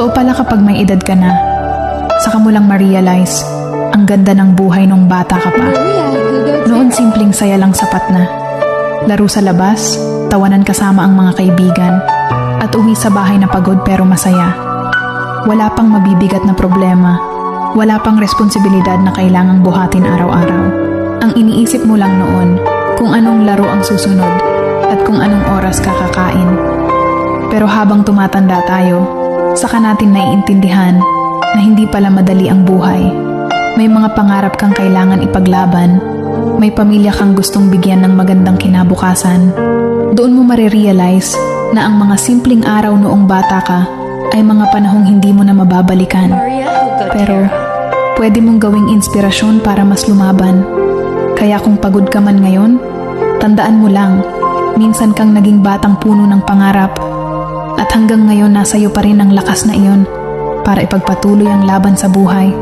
Totoo pala kapag may edad ka na, saka mo lang ma-realize ang ganda ng buhay nung bata ka pa. Noon simpleng saya lang sapat na. Laro sa labas, tawanan kasama ang mga kaibigan, at uwi sa bahay na pagod pero masaya. Wala pang mabibigat na problema, wala pang responsibilidad na kailangang buhatin araw-araw. Ang iniisip mo lang noon kung anong laro ang susunod at kung anong oras kakakain. Pero habang tumatanda tayo, saka natin naiintindihan na hindi pala madali ang buhay. May mga pangarap kang kailangan ipaglaban, may pamilya kang gustong bigyan ng magandang kinabukasan. Doon mo marirealize na ang mga simpleng araw noong bata ka ay mga panahong hindi mo na mababalikan. Pero pwede mong gawing inspirasyon para mas lumaban. Kaya kung pagod ka man ngayon, tandaan mo lang, minsan kang naging batang puno ng pangarap. At hanggang ngayon nasa iyo pa rin ang lakas na iyon para ipagpatuloy ang laban sa buhay.